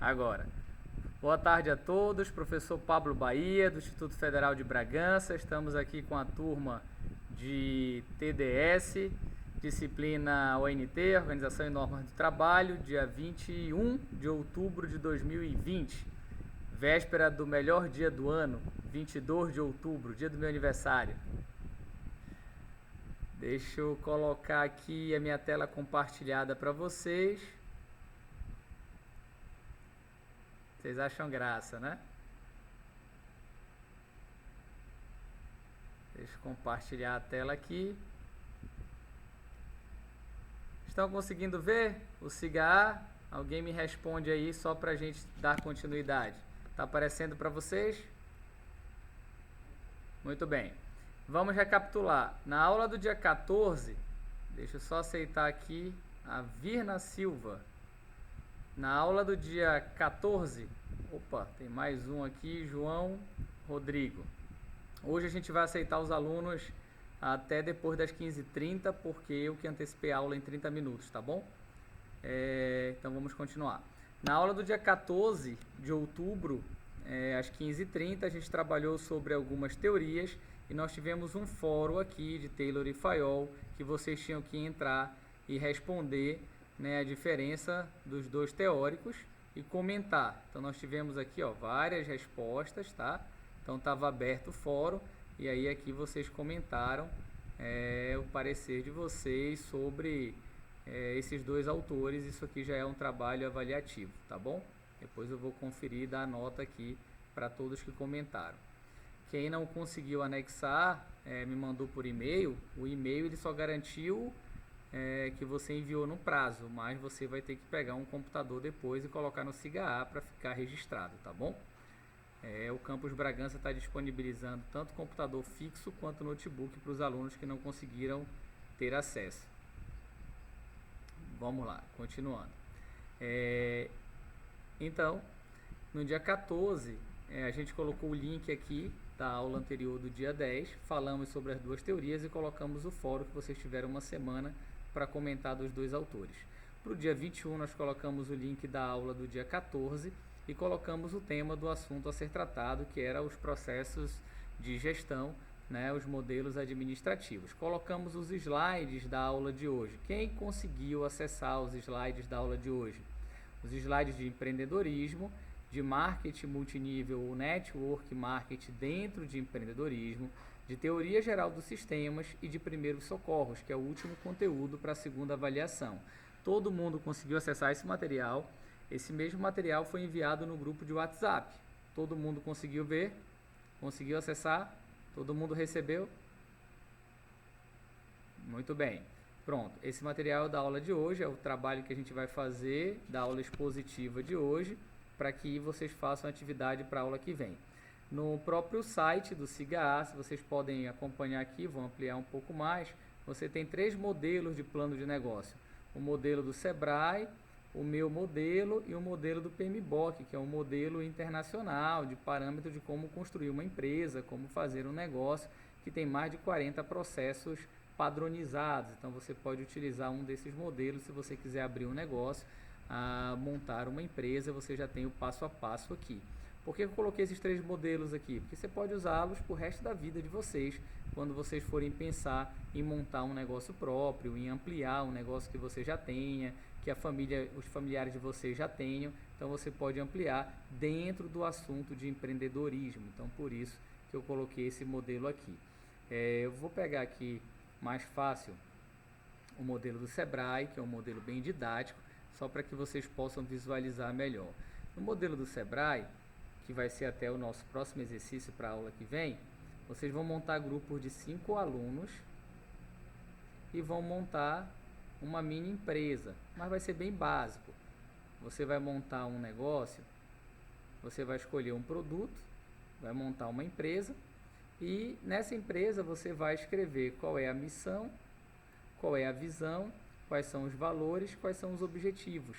Agora. Boa tarde a todos, professor Pablo Bahia, do Instituto Federal de Bragança. Estamos aqui com a turma de TDS, disciplina ONT, Organização e Normas do Trabalho, dia 21 de outubro de 2020, véspera do melhor dia do ano, 22 de outubro, dia do meu aniversário. Deixa eu colocar aqui a minha tela compartilhada para vocês. Vocês acham graça, né? Deixa eu compartilhar a tela aqui. Estão conseguindo ver o SIGA? Alguém me responde aí só para a gente dar continuidade. Está aparecendo para vocês? Muito bem. Vamos recapitular. Na aula do dia 14, deixa eu só aceitar aqui a Virna Silva. Na aula do dia 14, opa, tem mais um aqui, João Rodrigo. Hoje a gente vai aceitar os alunos até depois das 15h30, porque eu que antecipei a aula em 30 minutos, tá bom? Então vamos continuar. Na aula do dia 14 de outubro, às 15h30, a gente trabalhou sobre algumas teorias e nós tivemos um fórum aqui de Taylor e Fayol que vocês tinham que entrar e responder, né, a diferença dos dois teóricos e comentar. Então nós tivemos aqui, ó, várias respostas, tá? Então estava aberto o fórum e aí aqui vocês comentaram o parecer de vocês sobre esses dois autores. Isso aqui já é um trabalho avaliativo, tá bom? Depois eu vou conferir e dar a nota aqui para todos que comentaram. Quem não conseguiu anexar, me mandou por e-mail. O e-mail ele só garantiu que você enviou no prazo, mas você vai ter que pegar um computador depois e colocar no SIGA para ficar registrado, tá bom? O Campus Bragança está disponibilizando tanto computador fixo quanto notebook para os alunos que não conseguiram ter acesso. Vamos lá, continuando. Então, no dia 14, a gente colocou o link aqui da aula anterior do dia 10, falamos sobre as duas teorias e colocamos o fórum que vocês tiveram uma semana para comentar dos dois autores. Para o dia 21, nós colocamos o link da aula do dia 14 e colocamos o tema do assunto a ser tratado, que era os processos de gestão, né, os modelos administrativos. Colocamos os slides da aula de hoje. Quem conseguiu acessar os slides da aula de hoje? Os slides de empreendedorismo, de marketing multinível ou network marketing dentro de empreendedorismo, de teoria geral dos sistemas e de primeiros socorros, que é o último conteúdo para a segunda avaliação. Todo mundo conseguiu acessar esse material. Esse mesmo material foi enviado no grupo de WhatsApp. Todo mundo conseguiu ver? Conseguiu acessar? Todo mundo recebeu? Muito bem. Pronto, esse material é da aula de hoje, é o trabalho que a gente vai fazer da aula expositiva de hoje, para que vocês façam atividade para a aula que vem. No próprio site do SIGA, se vocês podem acompanhar aqui, vou ampliar um pouco mais, você tem 3 modelos de plano de negócio. O modelo do Sebrae, o meu modelo e o modelo do PMBOK, que é um modelo internacional de parâmetro de como construir uma empresa, como fazer um negócio, que tem mais de 40 processos padronizados. Então você pode utilizar um desses modelos se você quiser abrir um negócio, montar uma empresa, você já tem o passo a passo aqui. Por que eu coloquei esses 3 modelos aqui? Porque você pode usá-los para o resto da vida de vocês, quando vocês forem pensar em montar um negócio próprio, em ampliar um negócio que você já tenha, que os familiares de vocês já tenham. Então você pode ampliar dentro do assunto de empreendedorismo. Então por isso que eu coloquei esse modelo aqui. Eu vou pegar aqui mais fácil o modelo do Sebrae, que é um modelo bem didático, só para que vocês possam visualizar melhor. No modelo do Sebrae, que vai ser até o nosso próximo exercício para a aula que vem, vocês vão montar grupos de 5 alunos e vão montar uma mini empresa, mas vai ser bem básico. Você vai montar um negócio, você vai escolher um produto, vai montar uma empresa e nessa empresa você vai escrever qual é a missão, qual é a visão, quais são os valores, quais são os objetivos.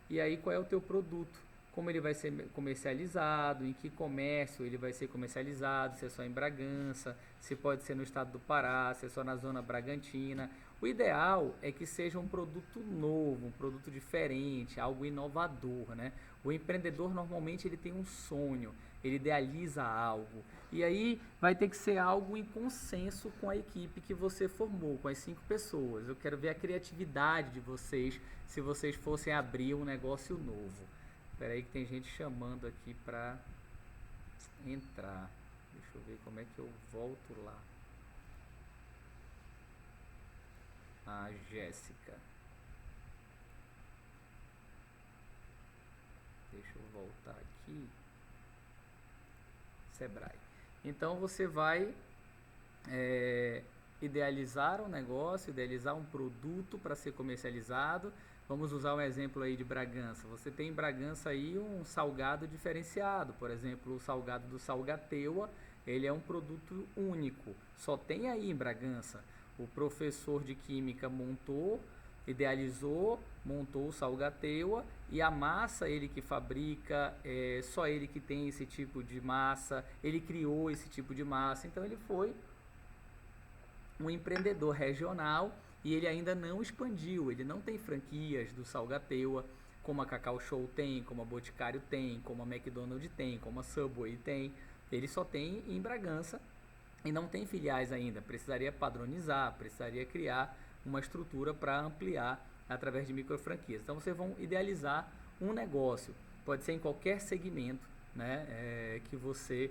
E aí qual é o teu produto, como ele vai ser comercializado, em que comércio ele vai ser comercializado, se é só em Bragança, se pode ser no estado do Pará, se é só na zona Bragantina. O ideal é que seja um produto novo, um produto diferente, algo inovador, né? O empreendedor normalmente ele tem um sonho, ele idealiza algo. E aí vai ter que ser algo em consenso com a equipe que você formou, com as 5 pessoas. Eu quero ver a criatividade de vocês se vocês fossem abrir um negócio novo. Espera aí que tem gente chamando aqui para entrar. Deixa eu ver como é que eu volto lá. A Jéssica. Deixa eu voltar aqui. Sebrae. Então você vai idealizar um negócio, idealizar um produto para ser comercializado. Vamos usar um exemplo aí de Bragança. Você tem em Bragança aí um salgado diferenciado, por exemplo, o salgado do Salgateua, ele é um produto único, só tem aí em Bragança. O professor de química montou, idealizou, montou o Salgateua e a massa ele que fabrica, só ele que tem esse tipo de massa, ele criou esse tipo de massa, então ele foi um empreendedor regional e ele ainda não expandiu, ele não tem franquias do Salgateua, como a Cacau Show tem, como a Boticário tem, como a McDonald's tem, como a Subway tem, ele só tem em Bragança e não tem filiais ainda, precisaria padronizar, precisaria criar uma estrutura para ampliar através de micro franquias. Então vocês vão idealizar um negócio, pode ser em qualquer segmento, né, que você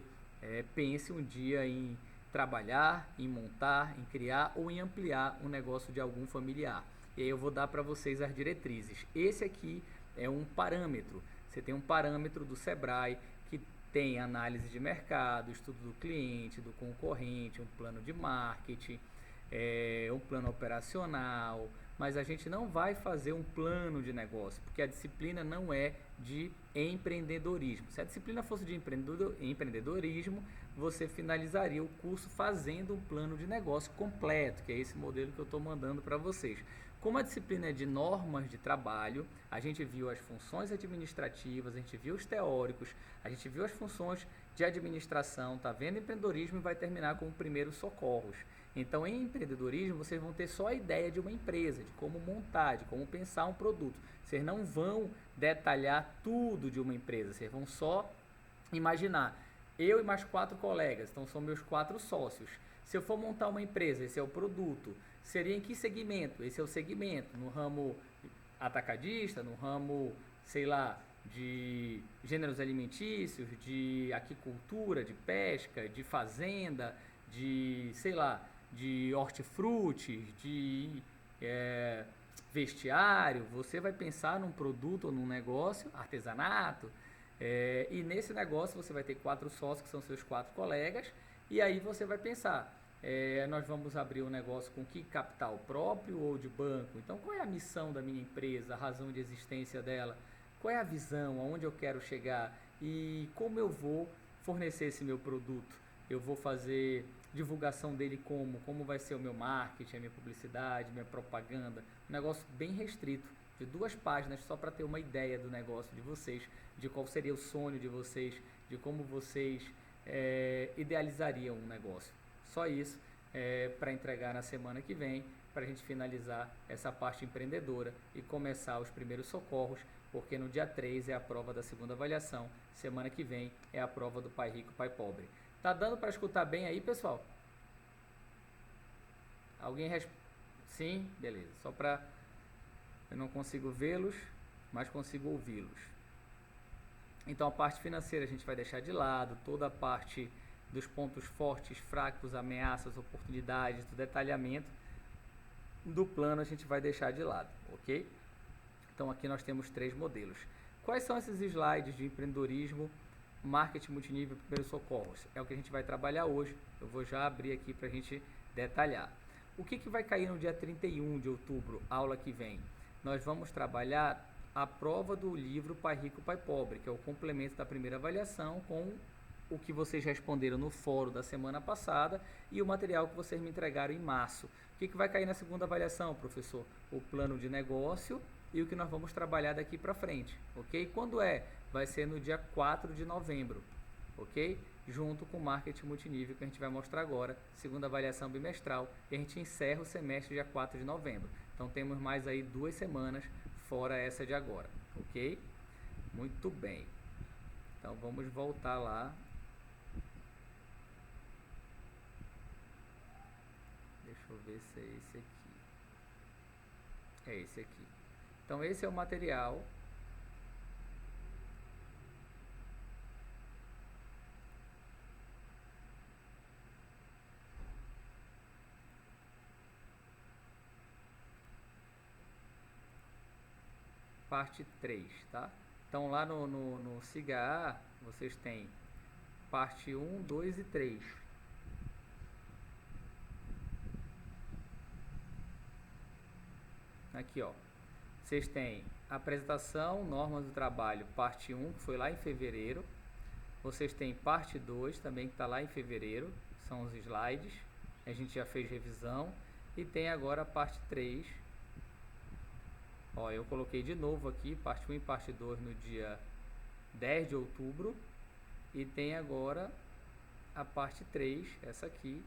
pense um dia em trabalhar, em montar, em criar ou em ampliar um negócio de algum familiar. E aí eu vou dar para vocês as diretrizes. Esse aqui é um parâmetro. Você tem um parâmetro do Sebrae que tem análise de mercado, estudo do cliente, do concorrente, um plano de marketing, um plano operacional, mas a gente não vai fazer um plano de negócio, porque a disciplina não é de empreendedorismo. Se a disciplina fosse de empreendedorismo, você finalizaria o curso fazendo um plano de negócio completo, que é esse modelo que eu estou mandando para vocês. Como a disciplina é de normas de trabalho, a gente viu as funções administrativas, a gente viu os teóricos, a gente viu as funções de administração, tá vendo empreendedorismo e vai terminar com o primeiros socorros. Então, em empreendedorismo, vocês vão ter só a ideia de uma empresa, de como montar, de como pensar um produto. Vocês não vão detalhar tudo de uma empresa, vocês vão só imaginar. Eu e mais 4 colegas, então são meus 4 sócios. Se eu for montar uma empresa, esse é o produto. Seria em que segmento? Esse é o segmento. No ramo atacadista, no ramo, sei lá, de gêneros alimentícios, de aquicultura, de pesca, de fazenda, de, sei lá, de hortifruti, de vestiário. Você vai pensar num produto ou num negócio, artesanato, e nesse negócio você vai ter 4 sócios, que são seus 4 colegas, e aí você vai pensar, nós vamos abrir um negócio com que capital próprio ou de banco? Então, qual é a missão da minha empresa, a razão de existência dela? Qual é a visão, aonde eu quero chegar e como eu vou fornecer esse meu produto? Eu vou fazer divulgação dele como vai ser o meu marketing, a minha publicidade, minha propaganda, um negócio bem restrito, de 2 páginas só para ter uma ideia do negócio de vocês, de qual seria o sonho de vocês, de como vocês idealizariam um negócio. Só isso para entregar na semana que vem, para a gente finalizar essa parte empreendedora e começar os primeiros socorros, porque no dia 3 é a prova da segunda avaliação, semana que vem é a prova do Pai Rico, Pai Pobre. Tá dando para escutar bem aí, pessoal? Alguém Sim? Beleza. Só para... Eu não consigo vê-los, mas consigo ouvi-los. Então, a parte financeira a gente vai deixar de lado, toda a parte dos pontos fortes, fracos, ameaças, oportunidades, do detalhamento do plano a gente vai deixar de lado, ok? Então, aqui nós temos 3 modelos. Quais são esses slides de empreendedorismo, marketing multinível e primeiros socorros? É o que a gente vai trabalhar hoje. Eu vou já abrir aqui para a gente detalhar. O que vai cair no dia 31 de outubro, aula que vem? Nós vamos trabalhar a prova do livro Pai Rico, Pai Pobre, que é o complemento da primeira avaliação com o que vocês responderam no fórum da semana passada e o material que vocês me entregaram em março. O que vai cair na segunda avaliação, professor? O plano de negócio e o que nós vamos trabalhar daqui para frente, ok? Quando é? Vai ser no dia 4 de novembro, ok? Junto com o marketing multinível que a gente vai mostrar agora, segunda avaliação bimestral, e a gente encerra o semestre dia 4 de novembro. Então temos mais aí 2 semanas fora essa de agora, ok? Muito bem. Então vamos voltar lá. Deixa eu ver se é esse aqui. É esse aqui. Então esse é o material. Parte 3, tá? Então lá no SIGA vocês têm parte 1, 2 e 3. Aqui, ó. Vocês têm apresentação, normas do trabalho, parte 1, que foi lá em fevereiro. Vocês têm parte 2, também que está lá em fevereiro, são os slides. A gente já fez revisão. E tem agora a parte 3. Ó, eu coloquei de novo aqui, parte 1 e parte 2 no dia 10 de outubro. E tem agora a parte 3, essa aqui,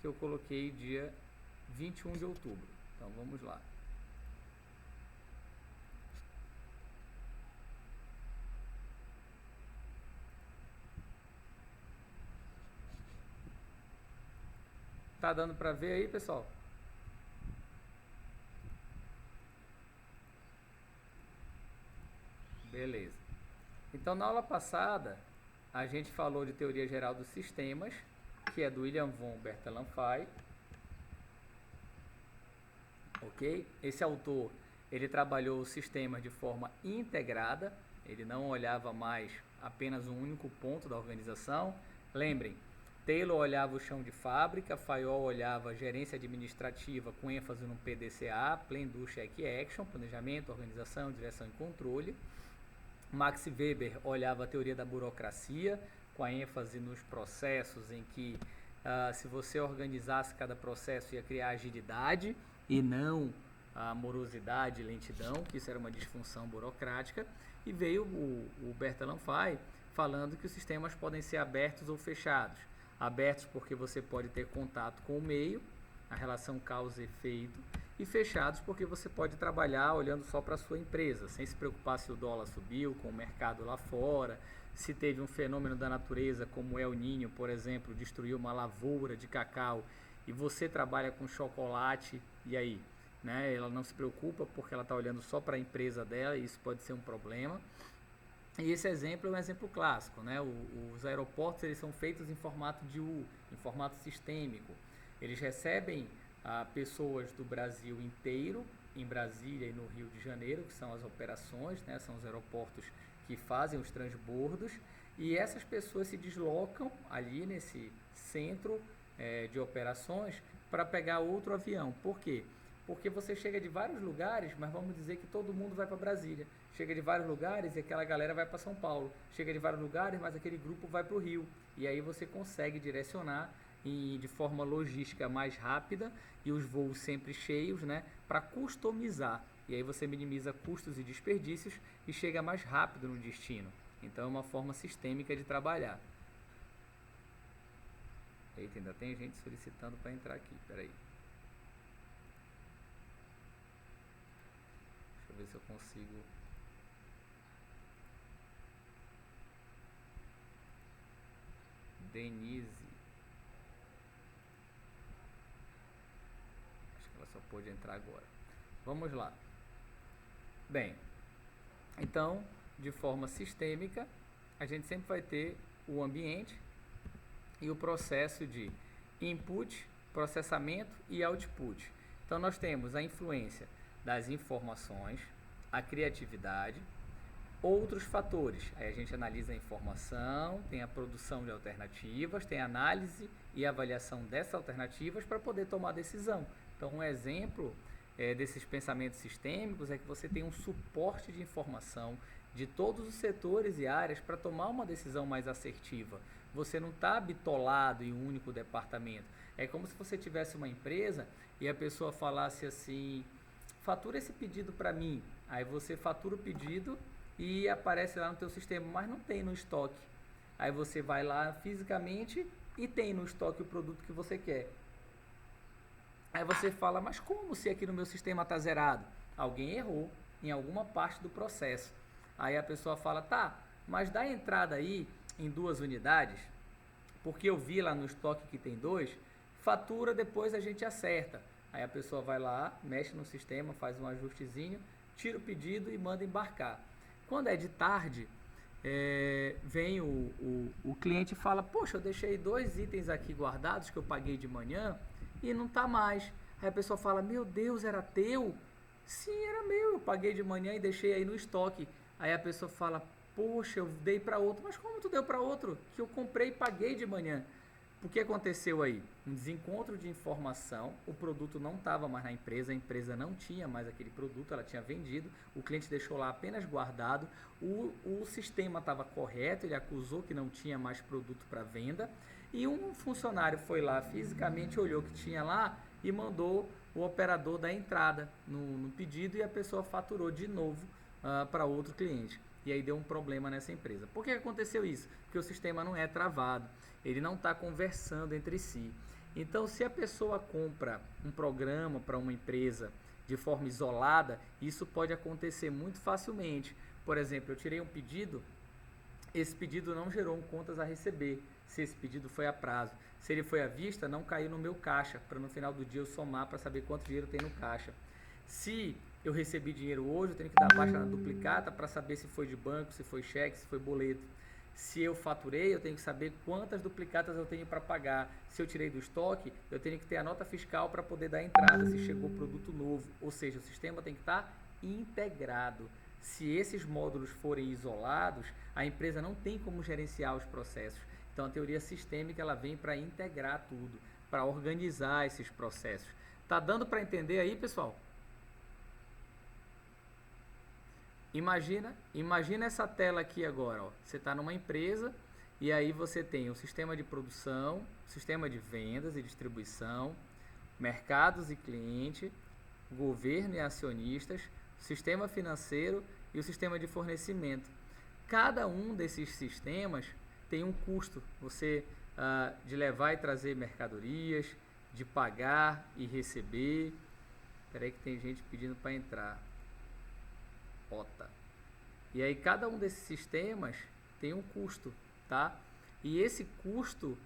que eu coloquei dia 21 de outubro. Então vamos lá. Tá dando para ver aí, pessoal? Beleza. Então, na aula passada, a gente falou de teoria geral dos sistemas, que é do William von Bertalanffy. Ok? Esse autor, ele trabalhou os sistemas de forma integrada, ele não olhava mais apenas um único ponto da organização. Lembrem, Taylor olhava o chão de fábrica, Fayol olhava a gerência administrativa com ênfase no PDCA, Plan, Do, Check Action, planejamento, organização, direção e controle. Max Weber olhava a teoria da burocracia, com a ênfase nos processos em que se você organizasse cada processo ia criar agilidade e não a morosidade e lentidão, que isso era uma disfunção burocrática. E veio o Bertalanffy falando que os sistemas podem ser abertos ou fechados. Abertos porque você pode ter contato com o meio, a relação causa e efeito, e fechados porque você pode trabalhar olhando só para a sua empresa, sem se preocupar se o dólar subiu, com o mercado lá fora, se teve um fenômeno da natureza como o El Niño, por exemplo, destruiu uma lavoura de cacau e você trabalha com chocolate, e aí? Né? Ela não se preocupa porque ela está olhando só para a empresa dela e isso pode ser um problema. E esse exemplo é um exemplo clássico, né? Os aeroportos eles são feitos em formato de U, em formato sistêmico. Eles recebem pessoas do Brasil inteiro, em Brasília e no Rio de Janeiro, que são as operações, né? São os aeroportos que fazem os transbordos, e essas pessoas se deslocam ali nesse centro de operações para pegar outro avião. Por quê? Porque você chega de vários lugares, mas vamos dizer que todo mundo vai para Brasília. Chega de vários lugares e aquela galera vai para São Paulo. Chega de vários lugares, mas aquele grupo vai para o Rio. E aí você consegue direcionar de forma logística mais rápida e os voos sempre cheios, né, para customizar. E aí você minimiza custos e desperdícios e chega mais rápido no destino. Então é uma forma sistêmica de trabalhar. Eita, ainda tem gente solicitando para entrar aqui, peraí. Deixa eu ver se eu consigo. Denise. Acho que ela só pôde entrar agora. Vamos lá. Bem, então, de forma sistêmica, a gente sempre vai ter o ambiente e o processo de input, processamento e output. Então, nós temos a influência das informações, a criatividade, outros fatores. Aí a gente analisa a informação, tem a produção de alternativas, tem a análise e avaliação dessas alternativas para poder tomar decisão. Então, um exemplo desses pensamentos sistêmicos é que você tem um suporte de informação de todos os setores e áreas para tomar uma decisão mais assertiva. Você não está bitolado em um único departamento. É como se você tivesse uma empresa e a pessoa falasse assim: fatura esse pedido para mim. Aí você fatura o pedido e aparece lá no teu sistema, mas não tem no estoque. Aí você vai lá fisicamente e tem no estoque o produto que você quer. Aí você fala: mas como se aqui no meu sistema está zerado? Alguém errou. em alguma parte do processo. Aí a pessoa fala, tá, mas dá entrada aí em 2 unidades, porque eu vi lá no estoque que tem 2, fatura, depois a gente acerta. Aí a pessoa vai lá, mexe no sistema, faz um ajustezinho, tira o pedido e manda embarcar. Quando é de tarde, vem o cliente e fala, poxa, eu deixei 2 itens aqui guardados que eu paguei de manhã e não tá mais. Aí a pessoa fala, meu Deus, era teu? Sim, era meu, eu paguei de manhã e deixei aí no estoque. Aí a pessoa fala, poxa, eu dei para outro. Mas como tu deu para outro? Que eu comprei e paguei de manhã. O que aconteceu aí? Um desencontro de informação, o produto não estava mais na empresa, a empresa não tinha mais aquele produto, ela tinha vendido, o cliente deixou lá apenas guardado, o sistema estava correto, ele acusou que não tinha mais produto para venda, e um funcionário foi lá, fisicamente olhou que tinha lá e mandou o operador dar entrada no pedido e a pessoa faturou de novo para outro cliente. E aí deu um problema nessa empresa. Por que aconteceu isso? Porque o sistema não é travado, ele não está conversando entre si. Então, se a pessoa compra um programa para uma empresa de forma isolada, isso pode acontecer muito facilmente. Por exemplo, eu tirei um pedido, esse pedido não gerou contas a receber, se esse pedido foi a prazo. Se ele foi à vista, não caiu no meu caixa, para no final do dia eu somar para saber quanto dinheiro tem no caixa. Se eu recebi dinheiro hoje, eu tenho que dar baixa na duplicata para saber se foi de banco, se foi cheque, se foi boleto. Se eu faturei, eu tenho que saber quantas duplicatas eu tenho para pagar. Se eu tirei do estoque, eu tenho que ter a nota fiscal para poder dar entrada, se chegou produto novo. Ou seja, o sistema tem que estar integrado. Se esses módulos forem isolados, a empresa não tem como gerenciar os processos. Então, a teoria sistêmica ela vem para integrar tudo, para organizar esses processos. Tá dando para entender aí, pessoal? Imagina essa tela aqui agora, ó. Você está numa empresa e aí você tem o sistema de produção, sistema de vendas e distribuição, mercados e cliente, governo e acionistas, sistema financeiro e o sistema de fornecimento. Cada um desses sistemas tem um custo, de levar e trazer mercadorias, de pagar e receber. Espera aí que tem gente pedindo para entrar. E aí cada um desses sistemas tem um custo, tá? E esse custo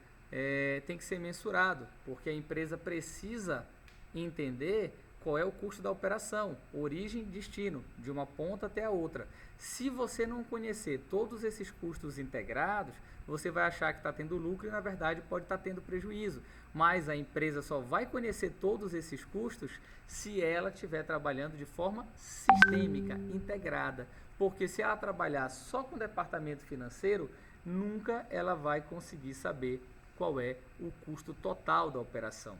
tem que ser mensurado, porque a empresa precisa entender qual é o custo da operação, origem e destino, de uma ponta até a outra. Se você não conhecer todos esses custos integrados, você vai achar que está tendo lucro e na verdade pode estar tendo prejuízo. Mas a empresa só vai conhecer todos esses custos se ela estiver trabalhando de forma sistêmica, integrada. Porque se ela trabalhar só com o departamento financeiro, nunca ela vai conseguir saber qual é o custo total da operação,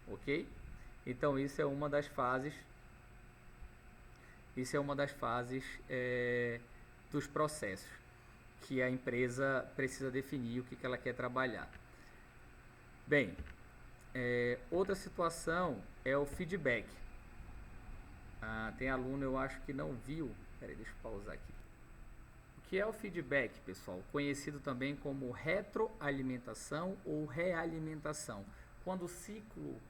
ok? Então isso é uma das fases, dos processos que a empresa precisa definir o que ela quer trabalhar. Bem, outra situação é o feedback. Tem aluno, eu acho que não viu. Peraí, deixa eu pausar aqui. O que é o feedback, pessoal? Conhecido também como retroalimentação ou realimentação. Quando o ciclo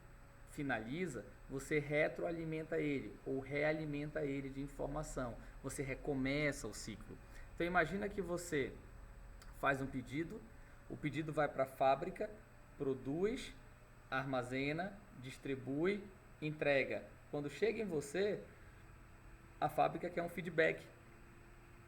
finaliza, você retroalimenta ele ou realimenta ele de informação. Você recomeça o ciclo. Então imagina que você faz um pedido, o pedido vai para a fábrica, produz, armazena, distribui, entrega. Quando chega em você, a fábrica quer um feedback.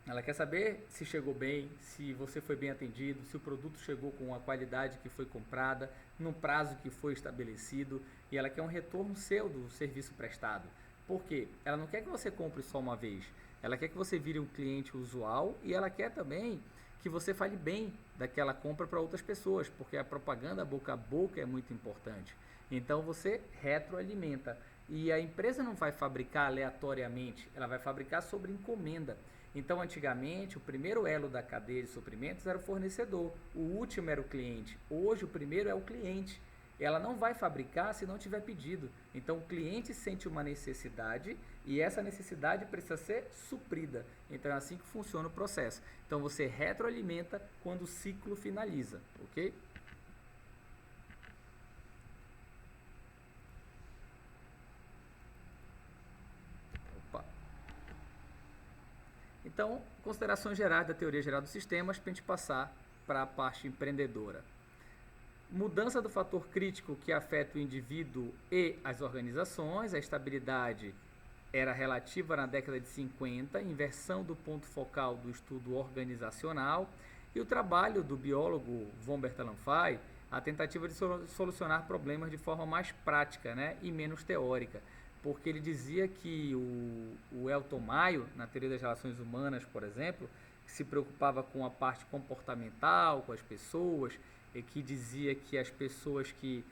Ela quer saber se chegou bem, se você foi bem atendido, se o produto chegou com a qualidade que foi comprada, no prazo que foi estabelecido, e ela quer um retorno seu do serviço prestado. Por quê? Ela não quer que você compre só uma vez, ela quer que você vire um cliente usual e ela quer também que você fale bem daquela compra para outras pessoas, porque a propaganda boca a boca é muito importante. Então você retroalimenta. E a empresa não vai fabricar aleatoriamente, ela vai fabricar sobre encomenda. Então, antigamente, o primeiro elo da cadeia de suprimentos era o fornecedor, o último era o cliente. Hoje, o primeiro é o cliente. Ela não vai fabricar se não tiver pedido. Então, o cliente sente uma necessidade e essa necessidade precisa ser suprida. Então, é assim que funciona o processo. Então, você retroalimenta quando o ciclo finaliza, ok? Então, considerações gerais da teoria geral dos sistemas para a gente passar para a parte empreendedora. Mudança do fator crítico que afeta o indivíduo e as organizações. A estabilidade era relativa na década de 50, inversão do ponto focal do estudo organizacional e o trabalho do biólogo von Bertalanffy, a tentativa de solucionar problemas de forma mais prática, né, e menos teórica, porque ele dizia que o Elton Mayo, na teoria das relações humanas, por exemplo, que se preocupava com a parte comportamental, com as pessoas, e que dizia que as pessoas que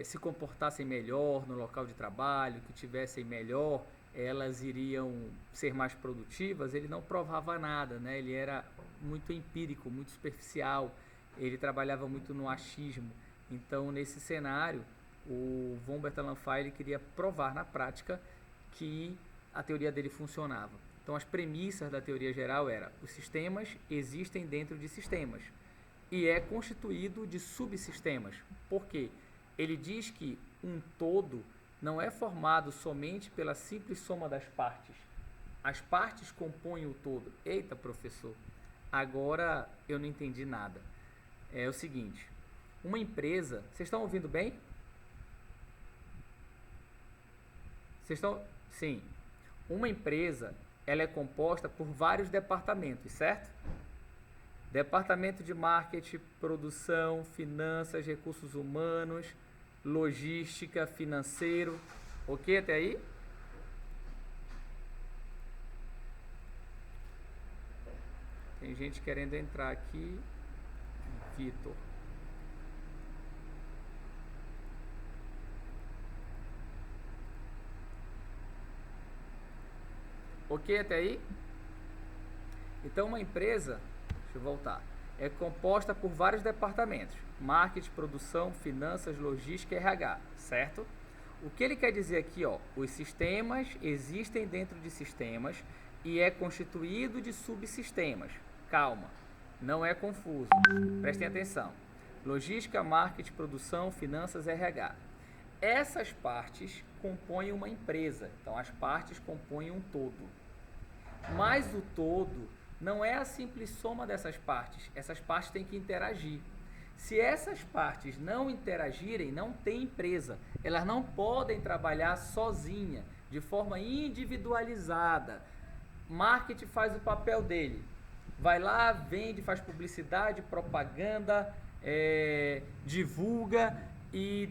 se comportassem melhor no local de trabalho, que tivessem melhor, elas iriam ser mais produtivas, ele não provava nada, né? Ele era muito empírico, muito superficial, ele trabalhava muito no achismo. Então, nesse cenário, o von Bertalanffy ele queria provar na prática que a teoria dele funcionava. Então, as premissas da teoria geral eram: os sistemas existem dentro de sistemas e é constituído de subsistemas. Por quê? Ele diz que um todo não é formado somente pela simples soma das partes. As partes compõem o todo. Eita, professor, agora eu não entendi nada. É o seguinte, uma empresa... Vocês estão ouvindo bem? Vocês estão... Sim. Uma empresa, ela é composta por vários departamentos, certo? Departamento de marketing, produção, finanças, recursos humanos, logística, financeiro. Ok até aí? Tem gente querendo entrar aqui. Vitor. Ok até aí? Então, uma empresa, deixa eu voltar, é composta por vários departamentos: marketing, produção, finanças, logística e RH, certo? O que ele quer dizer aqui, ó, os sistemas existem dentro de sistemas e é constituído de subsistemas. Calma, não é confuso, prestem atenção. Logística, marketing, produção, finanças, RH. Essas partes compõem uma empresa, então as partes compõem um todo. Mas o todo não é a simples soma dessas partes. Essas partes têm que interagir. Se essas partes não interagirem, não tem empresa. Elas não podem trabalhar sozinha, de forma individualizada. Marketing faz o papel dele. Vai lá, vende, faz publicidade, propaganda, divulga e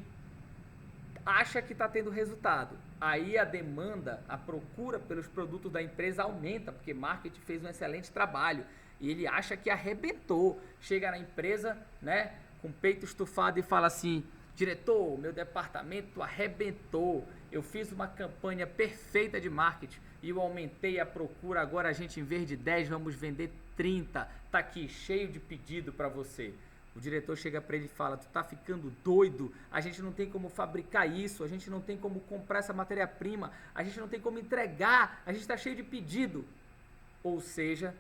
acha que está tendo resultado. Aí a demanda, a procura pelos produtos da empresa aumenta, porque marketing fez um excelente trabalho e ele acha que arrebentou. Chega na empresa, né, com o peito estufado e fala assim: diretor, meu departamento arrebentou, eu fiz uma campanha perfeita de marketing e eu aumentei a procura, agora a gente, em vez de 10, vamos vender 30, tá aqui, cheio de pedido para você. O diretor chega para ele e fala: tu tá ficando doido, a gente não tem como fabricar isso, a gente não tem como comprar essa matéria-prima, a gente não tem como entregar, a gente está cheio de pedido. Ou seja,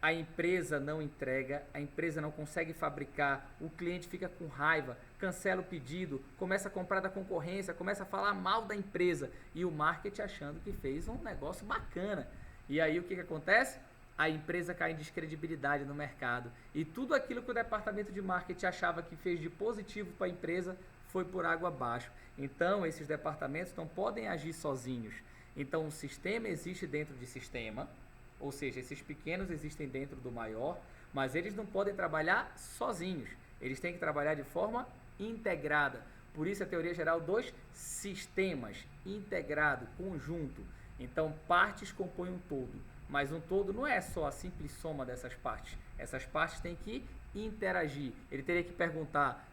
a empresa não entrega, a empresa não consegue fabricar, o cliente fica com raiva, cancela o pedido, começa a comprar da concorrência, começa a falar mal da empresa e o marketing achando que fez um negócio bacana. E aí o que acontece? A empresa cai em descredibilidade no mercado e tudo aquilo que o departamento de marketing achava que fez de positivo para a empresa foi por água abaixo. Então, esses departamentos não podem agir sozinhos. Então, o sistema existe dentro de sistema, ou seja, esses pequenos existem dentro do maior, mas eles não podem trabalhar sozinhos. Eles têm que trabalhar de forma integrada. Por isso, a teoria geral dos sistemas, integrado, conjunto. Então, partes compõem um todo. Mas um todo não é só a simples soma dessas partes. Essas partes têm que interagir. Ele teria que perguntar: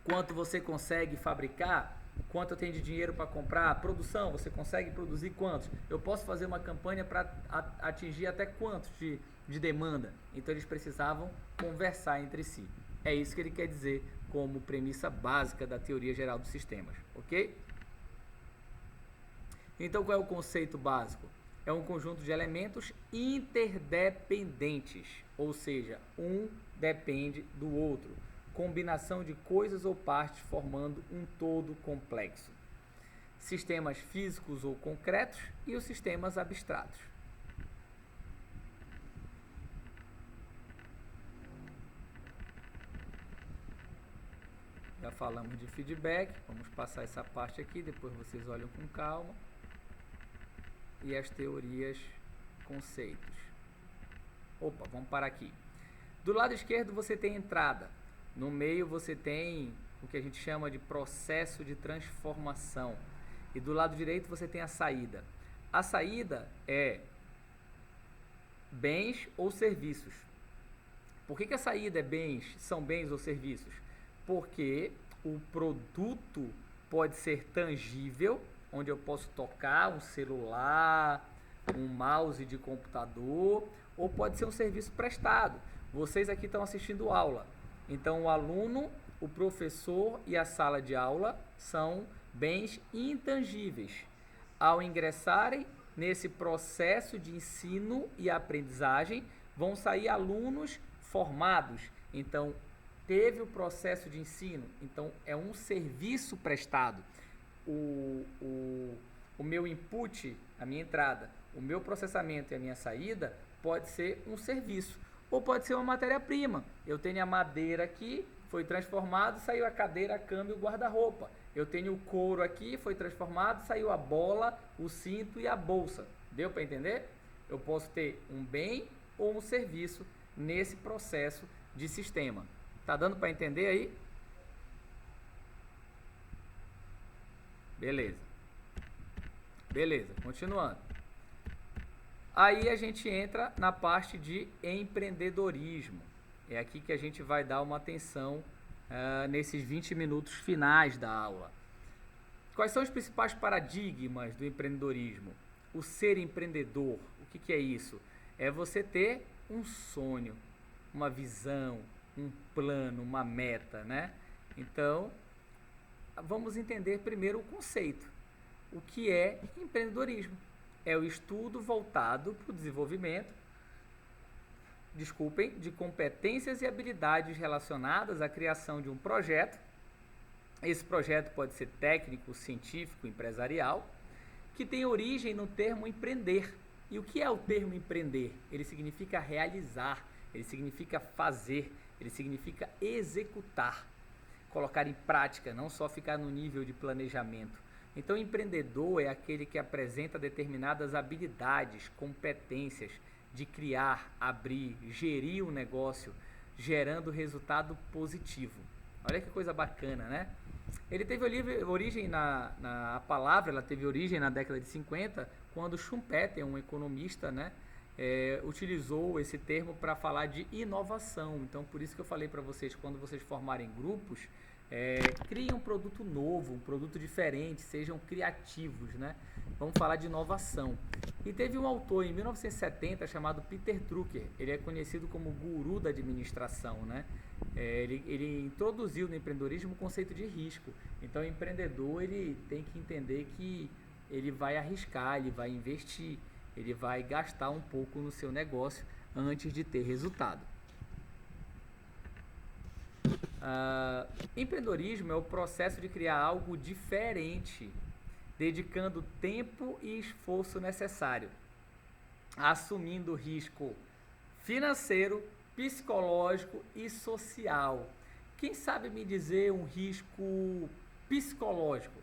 quanto você consegue fabricar? Quanto eu tenho de dinheiro para comprar? Produção, você consegue produzir quantos? Eu posso fazer uma campanha para atingir até quantos de demanda? Então eles precisavam conversar entre si. É isso que ele quer dizer como premissa básica da teoria geral dos sistemas, ok? Então qual é o conceito básico? É um conjunto de elementos interdependentes, ou seja, um depende do outro. Combinação de coisas ou partes formando um todo complexo. sistemas físicos ou concretos e os sistemas abstratos. Já falamos de feedback, vamos passar essa parte aqui, depois vocês olham com calma. E as teorias, conceitos. Opa, vamos parar aqui. Do lado esquerdo você tem entrada, no meio você tem o que a gente chama de processo de transformação e do lado direito você tem a saída. A saída é bens ou serviços. Por que a saída é são bens ou serviços? Porque o produto pode ser tangível, onde eu posso tocar um celular, um mouse de computador, ou pode ser um serviço prestado. Vocês aqui estão assistindo aula, então o aluno, o professor e a sala de aula são bens intangíveis. Ao ingressarem nesse processo de ensino e aprendizagem, vão sair alunos formados. Então, teve o processo de ensino, então é um serviço prestado. O meu input, a minha entrada, o meu processamento e a minha saída pode ser um serviço ou pode ser uma matéria-prima. Eu tenho a madeira aqui, foi transformado, saiu a cadeira, a cama e o guarda-roupa. Eu tenho o couro aqui, foi transformado, saiu a bola, o cinto e a bolsa. Deu para entender? Eu posso ter um bem ou um serviço nesse processo de sistema. Tá dando para entender aí? Beleza, continuando. Aí a gente entra na parte de empreendedorismo. É aqui que a gente vai dar uma atenção nesses 20 minutos finais da aula. Quais são os principais paradigmas do empreendedorismo? O ser empreendedor, o que é isso? É você ter um sonho, uma visão, um plano, uma meta, né? Então, vamos entender primeiro o conceito. O que é empreendedorismo? É o estudo voltado para o desenvolvimento, de competências e habilidades relacionadas à criação de um projeto. Esse projeto pode ser técnico, científico, empresarial, que tem origem no termo empreender. E o que é o termo empreender? Ele significa realizar, ele significa fazer, ele significa executar, colocar em prática, não só ficar no nível de planejamento. Então, empreendedor é aquele que apresenta determinadas habilidades, competências de criar, abrir, gerir um negócio, gerando resultado positivo. Olha que coisa bacana, né? Ele teve origem a palavra, ela teve origem na década de 50, quando Schumpeter, um economista, né, utilizou esse termo para falar de inovação. Então, por isso que eu falei para vocês, quando vocês formarem grupos, criem um produto novo, um produto diferente, sejam criativos, né? Vamos falar de inovação. E teve um autor em 1970 chamado Peter Drucker, ele é conhecido como guru da administração, né? Ele introduziu no empreendedorismo o conceito de risco. Então, o empreendedor ele tem que entender que ele vai arriscar, ele vai investir, ele vai gastar um pouco no seu negócio antes de ter resultado. Empreendedorismo é o processo de criar algo diferente, dedicando tempo e esforço necessário, assumindo risco financeiro, psicológico e social. Quem sabe me dizer um risco psicológico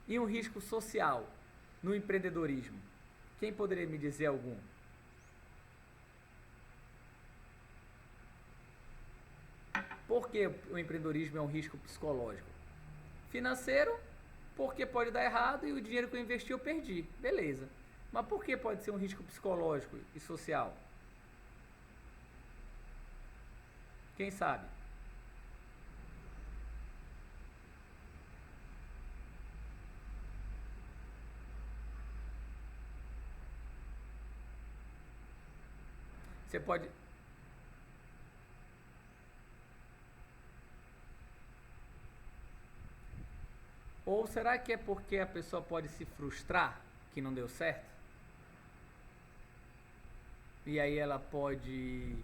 e um risco social no empreendedorismo? Quem poderia me dizer algum? Por que o empreendedorismo é um risco psicológico? Financeiro, porque pode dar errado e o dinheiro que eu investi eu perdi. Beleza. Mas por que pode ser um risco psicológico e social? Quem sabe? Você pode... Ou será que é porque a pessoa pode se frustrar que não deu certo? E aí ela pode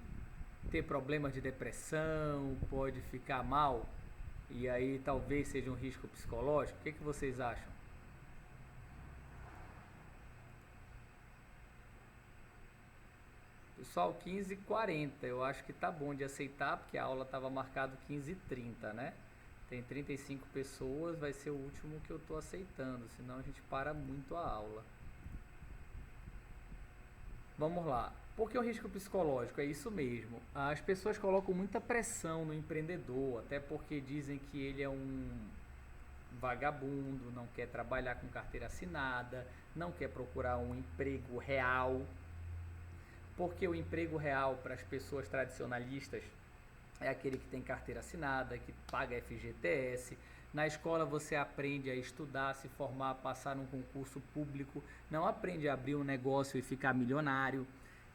ter problemas de depressão, pode ficar mal, e aí talvez seja um risco psicológico? O que vocês acham? Pessoal, 15h40, eu acho que tá bom de aceitar, porque a aula estava marcado 15h30, né? Tem 35 pessoas, vai ser o último que eu tô aceitando, senão a gente para muito a aula. Vamos lá. Por que o risco psicológico? É isso mesmo. As pessoas colocam muita pressão no empreendedor, até porque dizem que ele é um vagabundo, não quer trabalhar com carteira assinada, não quer procurar um emprego real. Porque o emprego real para as pessoas tradicionalistas é aquele que tem carteira assinada, que paga FGTS. Na escola você aprende a estudar, se formar, passar num concurso público, não aprende a abrir um negócio e ficar milionário.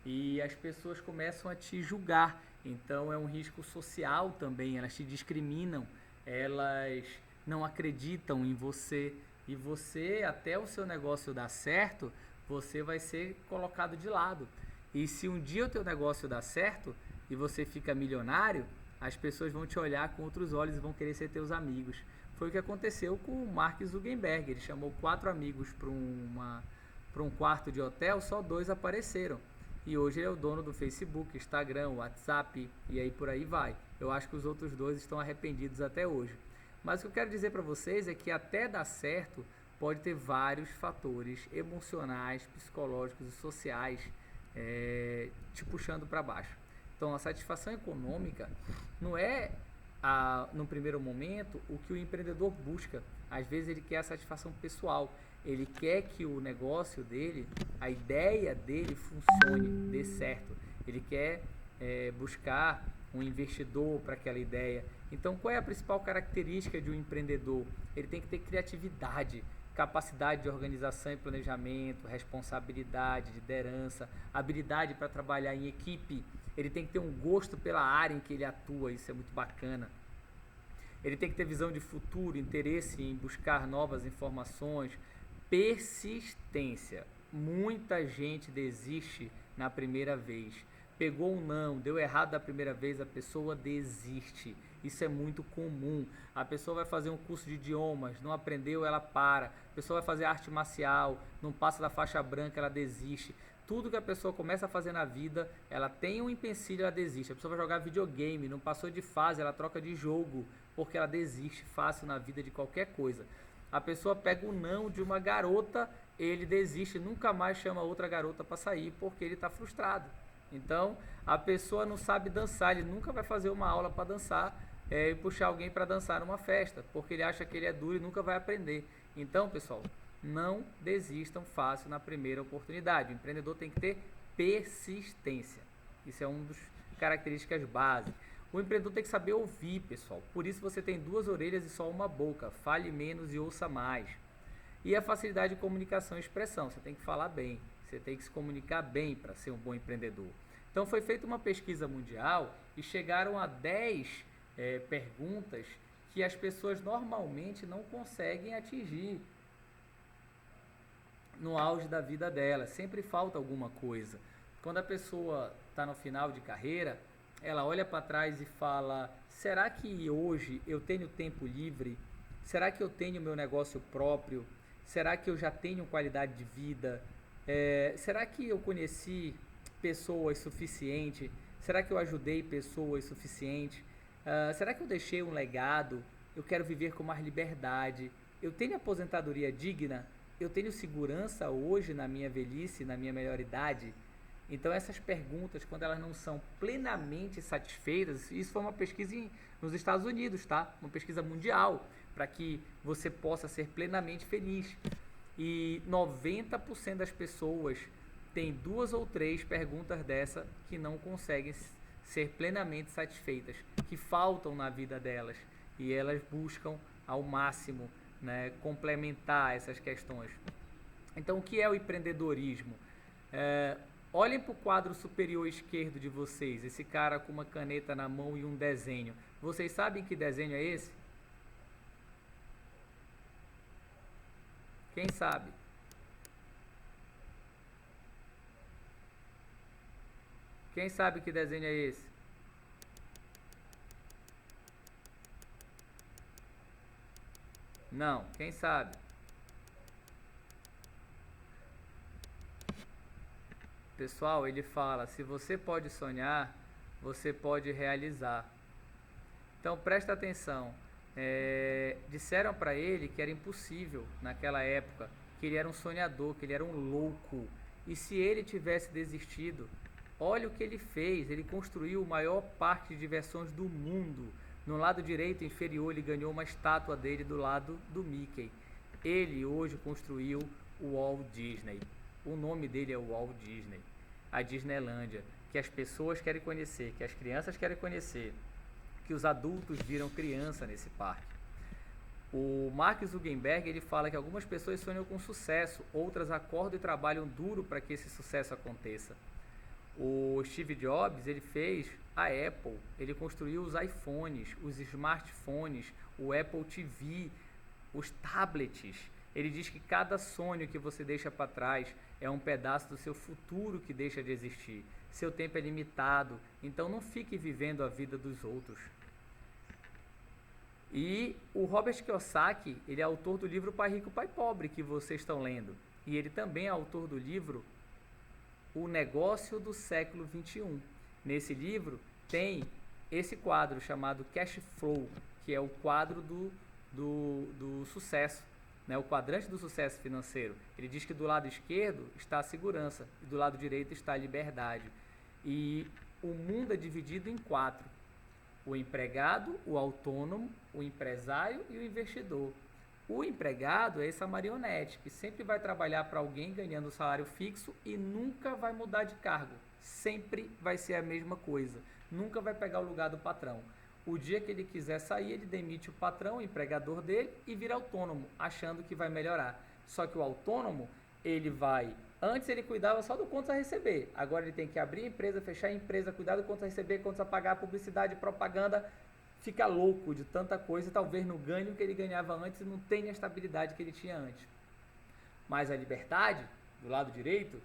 E as pessoas começam a te julgar. Então é um risco social também, elas te discriminam, elas não acreditam em você. E você, até o seu negócio dar certo, você vai ser colocado de lado. E se um dia o teu negócio dá certo e você fica milionário, as pessoas vão te olhar com outros olhos e vão querer ser teus amigos. Foi o que aconteceu com o Mark Zuckerberg. Ele chamou 4 amigos para um quarto de hotel, só 2 apareceram. E hoje ele é o dono do Facebook, Instagram, WhatsApp e aí por aí vai. Eu acho que os outros 2 estão arrependidos até hoje. Mas o que eu quero dizer para vocês é que até dar certo pode ter vários fatores emocionais, psicológicos e sociais te puxando para baixo. Então a satisfação econômica não é no primeiro momento o que o empreendedor busca. Às vezes ele quer a satisfação pessoal, ele quer que o negócio dele, a ideia dele funcione, dê certo, ele quer buscar um investidor para aquela ideia. Então qual é a principal característica de um empreendedor? Ele tem que ter criatividade, capacidade de organização e planejamento, responsabilidade, liderança, habilidade para trabalhar em equipe. Ele tem que ter um gosto pela área em que ele atua, isso é muito bacana. Ele tem que ter visão de futuro, interesse em buscar novas informações, persistência. Muita gente desiste na primeira vez. Pegou um não, deu errado da primeira vez, a pessoa desiste. Isso é muito comum. A pessoa vai fazer um curso de idiomas, não aprendeu, ela para. A pessoa vai fazer arte marcial, não passa da faixa branca, ela desiste. Tudo que a pessoa começa a fazer na vida, ela tem um empecilho, ela desiste. A pessoa vai jogar videogame, não passou de fase, ela troca de jogo, porque ela desiste fácil na vida de qualquer coisa. A pessoa pega o não de uma garota, ele desiste, nunca mais chama outra garota para sair, porque ele está frustrado. Então, a pessoa não sabe dançar, ele nunca vai fazer uma aula para dançar e puxar alguém para dançar numa festa, porque ele acha que ele é duro e nunca vai aprender. Então, pessoal, não desistam fácil na primeira oportunidade. O empreendedor tem que ter persistência. Isso é uma das características básicas. O empreendedor tem que saber ouvir, pessoal. Por isso você tem 2 orelhas e só uma boca. Fale menos e ouça mais. E a facilidade de comunicação e expressão. Você tem que falar bem. Você tem que se comunicar bem para ser um bom empreendedor. Então foi feita uma pesquisa mundial e chegaram a 10 perguntas que as pessoas normalmente não conseguem atingir no auge da vida dela. Sempre falta alguma coisa. Quando a pessoa está no final de carreira, ela olha para trás e fala: será que hoje eu tenho tempo livre? Será que eu tenho meu negócio próprio? Será que eu já tenho qualidade de vida? Será que eu conheci pessoas suficientes? Será que eu ajudei pessoas suficientes? Será que eu deixei um legado? Eu quero viver com mais liberdade. Eu tenho aposentadoria digna? Eu tenho segurança hoje na minha velhice, na minha melhor idade? Então essas perguntas, quando elas não são plenamente satisfeitas, isso foi uma pesquisa nos Estados Unidos, tá? Uma pesquisa mundial, para que você possa ser plenamente feliz. E 90% das pessoas têm 2 ou 3 perguntas dessa que não conseguem ser plenamente satisfeitas, que faltam na vida delas, e elas buscam ao máximo, né, complementar essas questões. Então o que é o empreendedorismo? Olhem para o quadro superior esquerdo de vocês, esse cara com uma caneta na mão e um desenho. Vocês sabem que desenho é esse? Quem sabe? Quem sabe que desenho é esse? Não, quem sabe? pessoal, ele fala, se você pode sonhar, você pode realizar. Então presta atenção, disseram para ele que era impossível naquela época, que ele era um sonhador, que ele era um louco. E se ele tivesse desistido, olha o que ele fez, ele construiu o maior parque de diversões do mundo. No lado direito inferior ele ganhou uma estátua dele do lado do Mickey. Ele hoje construiu o Walt Disney. O nome dele é o Walt Disney. A Disneylândia, que as pessoas querem conhecer, que as crianças querem conhecer, que os adultos viram criança nesse parque. O Mark Zuckerberg, ele fala que algumas pessoas sonham com sucesso, outras acordam e trabalham duro para que esse sucesso aconteça. O Steve Jobs, ele fez a Apple, ele construiu os iPhones, os smartphones, o Apple TV, os tablets. Ele diz que cada sonho que você deixa para trás é um pedaço do seu futuro que deixa de existir. Seu tempo é limitado, então não fique vivendo a vida dos outros. E o Robert Kiyosaki, ele é autor do livro Pai Rico, Pai Pobre, que vocês estão lendo. E ele também é autor do livro O Negócio do Século XXI. Nesse livro tem esse quadro chamado Cash Flow, que é o quadro do sucesso, né? O quadrante do sucesso financeiro. Ele diz que do lado esquerdo está a segurança e do lado direito está a liberdade. E o mundo é dividido em 4. O empregado, o autônomo, o empresário e o investidor. O empregado é essa marionete que sempre vai trabalhar para alguém ganhando salário fixo e nunca vai mudar de cargo. Sempre vai ser a mesma coisa. Nunca vai pegar o lugar do patrão. O dia que ele quiser sair, ele demite o patrão, o empregador dele e vira autônomo, achando que vai melhorar. Só que o autônomo, ele vai... Antes ele cuidava só do contas a receber. Agora ele tem que abrir a empresa, fechar a empresa, cuidar do contas a receber, contas a pagar, publicidade, propaganda. Fica louco de tanta coisa e talvez não ganhe o que ele ganhava antes e não tenha a estabilidade que ele tinha antes. Mas a liberdade, do lado direito,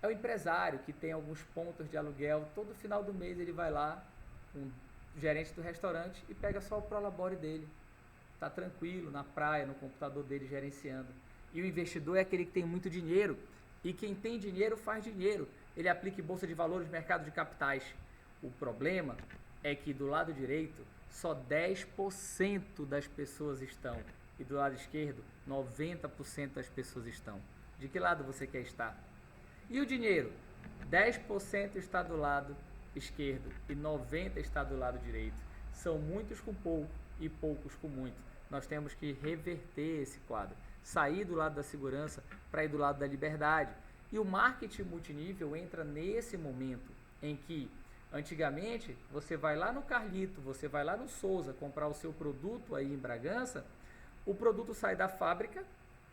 é o empresário que tem alguns pontos de aluguel. Todo final do mês ele vai lá, um gerente do restaurante, e pega só o prolabore dele. Está tranquilo, na praia, no computador dele, gerenciando. E o investidor é aquele que tem muito dinheiro. E quem tem dinheiro faz dinheiro. Ele aplica em bolsa de valores, mercado de capitais. O problema é que do lado direito só 10% das pessoas estão. E do lado esquerdo, 90% das pessoas estão. De que lado você quer estar? E o dinheiro? 10% está do lado esquerdo e 90% está do lado direito. São muitos com pouco e poucos com muito. Nós temos que reverter esse quadro. Sair do lado da segurança para ir do lado da liberdade. E o marketing multinível entra nesse momento em que, antigamente, você vai lá no Carlito, você vai lá no Souza comprar o seu produto aí em Bragança, o produto sai da fábrica,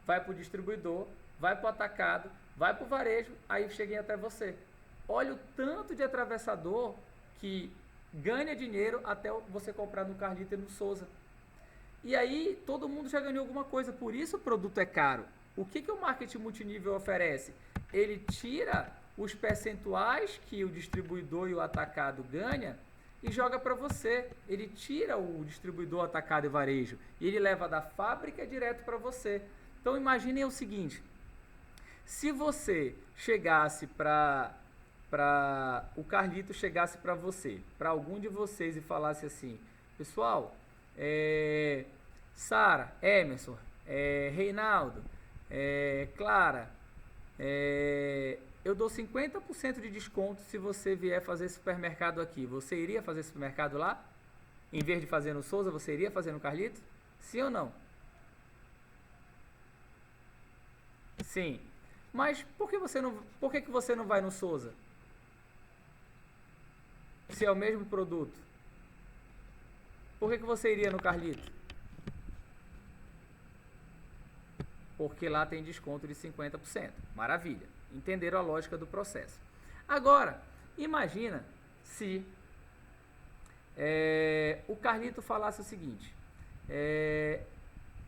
vai para o distribuidor, vai para o atacado, vai para o varejo, aí chega até você. Olha o tanto de atravessador que ganha dinheiro até você comprar no Carlito e no Souza. E aí todo mundo já ganhou alguma coisa, por isso o produto é caro. O que o marketing multinível oferece? Ele tira os percentuais que o distribuidor e o atacado ganha e joga para você. Ele tira o distribuidor, atacado e varejo e ele leva da fábrica direto para você. Então imaginem o seguinte, se você chegasse o Carlito chegasse para você, para algum de vocês e falasse assim, pessoal, Sara, Emerson, Reinaldo, Clara, eu dou 50% de desconto se você vier fazer supermercado aqui. Você iria fazer supermercado lá? Em vez de fazer no Souza, você iria fazer no Carlito? Sim ou não? Sim. Mas por que você não vai no Souza? Se é o mesmo produto. Por que você iria no Carlito? Porque lá tem desconto de 50%. Maravilha. Entenderam a lógica do processo. Agora, imagina se o Carlito falasse o seguinte.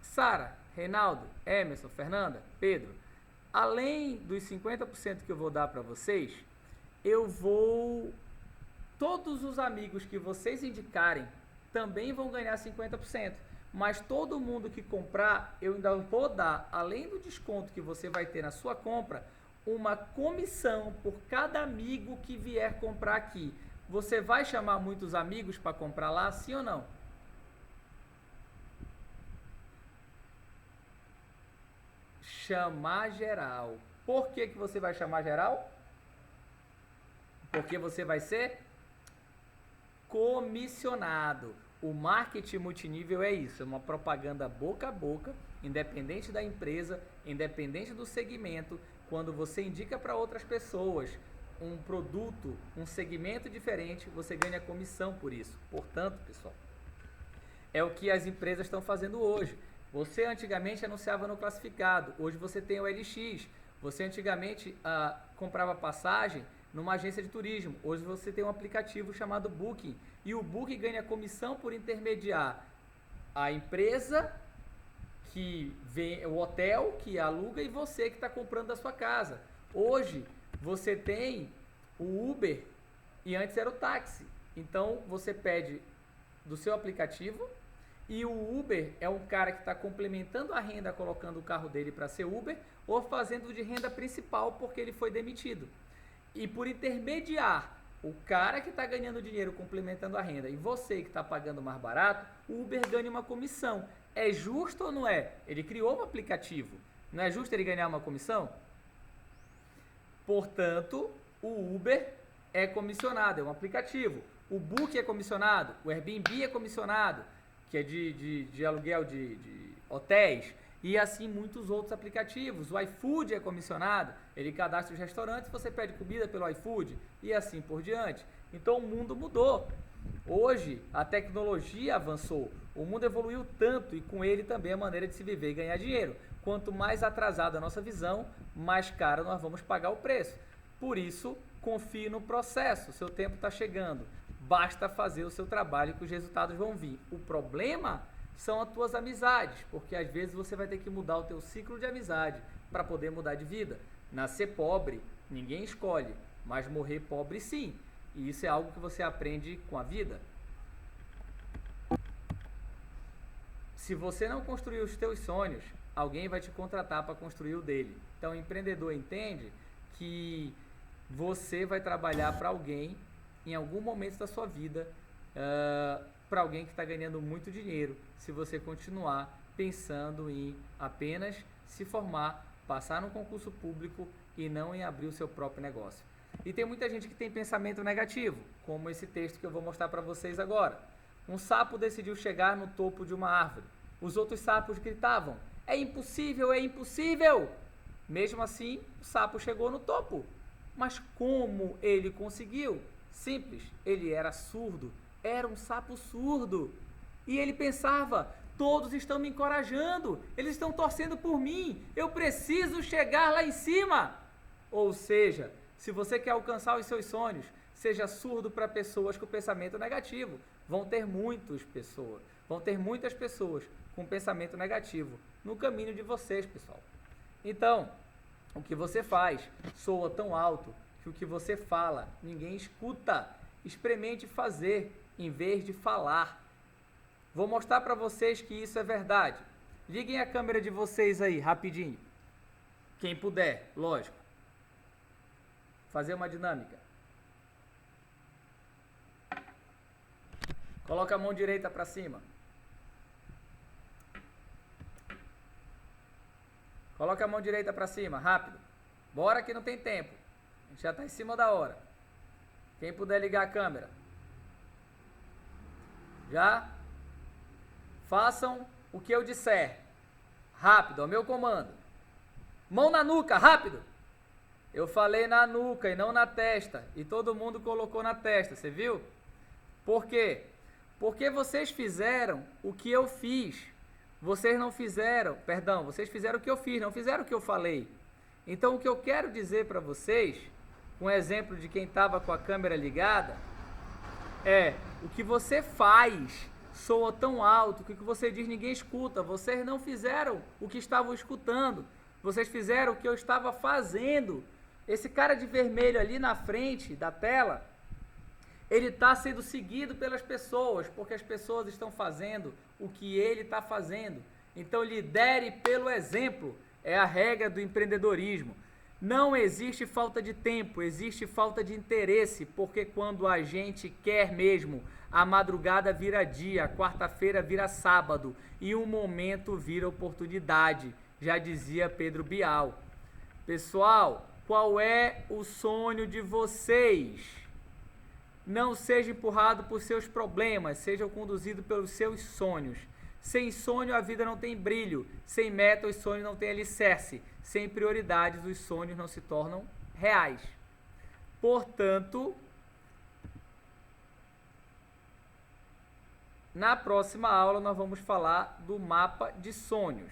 Sara, Reinaldo, Emerson, Fernanda, Pedro, além dos 50% que eu vou dar para vocês, todos os amigos que vocês indicarem também vão ganhar 50%. Mas todo mundo que comprar, eu ainda vou dar, além do desconto que você vai ter na sua compra, uma comissão por cada amigo que vier comprar aqui. Você vai chamar muitos amigos para comprar lá, sim ou não? Chamar geral. Por que você vai chamar geral? Porque você vai ser comissionado. O marketing multinível é isso, é uma propaganda boca a boca, independente da empresa, independente do segmento. Quando você indica para outras pessoas um produto, um segmento diferente, você ganha comissão por isso. Portanto, pessoal, é o que as empresas estão fazendo hoje. Você antigamente anunciava no classificado, hoje você tem o LX. Você antigamente comprava passagem numa agência de turismo, hoje você tem um aplicativo chamado Booking, e o Booking ganha comissão por intermediar a empresa que vem, o hotel que aluga e você que está comprando da sua casa. Hoje você tem o Uber e antes era o táxi. Então você pede do seu aplicativo e o Uber é um cara que está complementando a renda, colocando o carro dele para ser Uber ou fazendo de renda principal porque ele foi demitido. E por intermediar o cara que está ganhando dinheiro complementando a renda e você que está pagando mais barato, o Uber ganha uma comissão. É justo ou não é? Ele criou um aplicativo. Não é justo ele ganhar uma comissão? Portanto, o Uber é comissionado, é um aplicativo. O Book é comissionado, o Airbnb é comissionado, que é de aluguel de hotéis, e assim muitos outros aplicativos. O iFood é comissionado, ele cadastra os restaurantes, você pede comida pelo iFood, e assim por diante. Então o mundo mudou. Hoje a tecnologia avançou, o mundo evoluiu tanto e com ele também a maneira de se viver e ganhar dinheiro. Quanto mais atrasada a nossa visão, mais caro nós vamos pagar o preço. Por isso, confie no processo, seu tempo está chegando. Basta fazer o seu trabalho que os resultados vão vir. O problema são as tuas amizades, porque às vezes você vai ter que mudar o teu ciclo de amizade para poder mudar de vida. Nascer pobre, ninguém escolhe, mas morrer pobre sim. E isso é algo que você aprende com a vida. Se você não construir os teus sonhos, alguém vai te contratar para construir o dele. Então o empreendedor entende que você vai trabalhar para alguém em algum momento da sua vida, para alguém que está ganhando muito dinheiro, se você continuar pensando em apenas se formar, passar no concurso público e não em abrir o seu próprio negócio. E tem muita gente que tem pensamento negativo, como esse texto que eu vou mostrar para vocês agora. Um sapo decidiu chegar no topo de uma árvore. Os outros sapos gritavam: "É impossível, é impossível!" Mesmo assim, o sapo chegou no topo. Mas como ele conseguiu? Simples, ele era surdo, era um sapo surdo. E ele pensava: todos estão me encorajando, eles estão torcendo por mim, eu preciso chegar lá em cima. Ou seja, se você quer alcançar os seus sonhos, seja surdo para pessoas com pensamento negativo. Vão ter muitas pessoas com pensamento negativo no caminho de vocês, pessoal. Então, o que você faz soa tão alto que o que você fala ninguém escuta. Experimente fazer em vez de falar. Vou mostrar para vocês que isso é verdade. Liguem a câmera de vocês aí, rapidinho. Quem puder, lógico. Fazer uma dinâmica. Coloca a mão direita para cima. Coloca a mão direita para cima, rápido. Bora que não tem tempo. A gente já está em cima da hora. Quem puder ligar a câmera. Já? Façam o que eu disser. Rápido, ao meu comando. Mão na nuca, rápido. Eu falei na nuca e não na testa. E todo mundo colocou na testa, você viu? Por quê? Porque vocês fizeram o que eu fiz. Vocês não fizeram, perdão, vocês fizeram o que eu fiz, não fizeram o que eu falei. Então o que eu quero dizer para vocês, um exemplo de quem estava com a câmera ligada, é o que você faz soa tão alto que o que você diz ninguém escuta. Vocês não fizeram o que estavam escutando, vocês fizeram o que eu estava fazendo. Esse cara de vermelho ali na frente da tela, ele está sendo seguido pelas pessoas, porque as pessoas estão fazendo o que ele está fazendo. Então lidere pelo exemplo, é a regra do empreendedorismo. Não existe falta de tempo, existe falta de interesse, porque quando a gente quer mesmo, a madrugada vira dia, a quarta-feira vira sábado e o momento vira oportunidade, já dizia Pedro Bial. Pessoal, qual é o sonho de vocês? Não seja empurrado por seus problemas, seja conduzido pelos seus sonhos. Sem sonho a vida não tem brilho, sem meta os sonhos não têm alicerce, sem prioridades os sonhos não se tornam reais. Portanto, na próxima aula nós vamos falar do mapa de sonhos.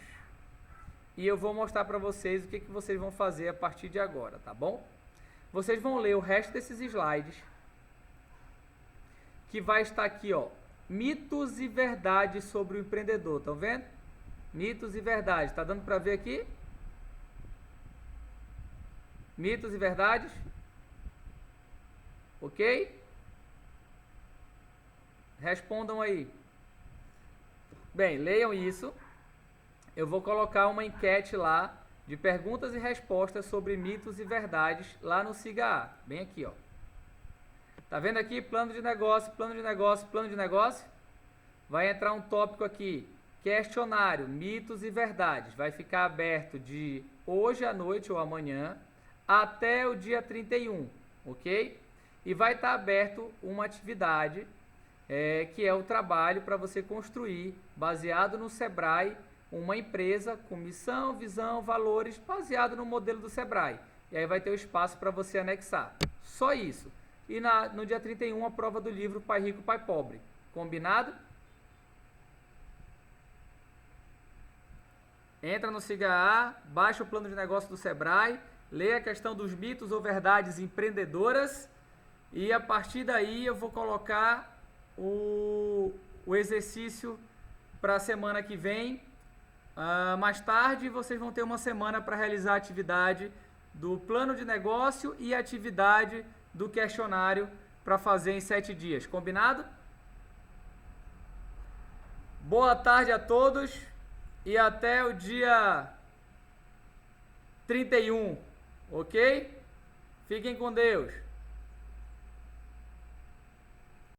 E eu vou mostrar para vocês o que vocês vão fazer a partir de agora, tá bom? Vocês vão ler o resto desses slides, que vai estar aqui, ó, mitos e verdades sobre o empreendedor, estão vendo? Mitos e verdades, tá dando para ver aqui? Mitos e verdades? Ok? Respondam aí. Bem, leiam isso. Eu vou colocar uma enquete lá de perguntas e respostas sobre mitos e verdades lá no Siga A. Bem aqui, ó. Tá vendo aqui? Plano de negócio, plano de negócio, plano de negócio. Vai entrar um tópico aqui. Questionário, mitos e verdades. Vai ficar aberto de hoje à noite ou amanhã até o dia 31, ok? E vai estar aberto uma atividade que é o trabalho para você construir, baseado no Sebrae, uma empresa com missão, visão, valores, baseado no modelo do Sebrae. E aí vai ter o espaço para você anexar. Só isso. E no dia 31 a prova do livro Pai Rico, Pai Pobre. Combinado? Entra no Siga A, baixa o plano de negócio do Sebrae, lê a questão dos mitos ou verdades empreendedoras e a partir daí eu vou colocar o exercício para a semana que vem. Mais tarde vocês vão ter uma semana para realizar a atividade do plano de negócio e a atividade do questionário para fazer em 7 dias. Combinado? Boa tarde a todos e até o dia 31, ok? Fiquem com Deus.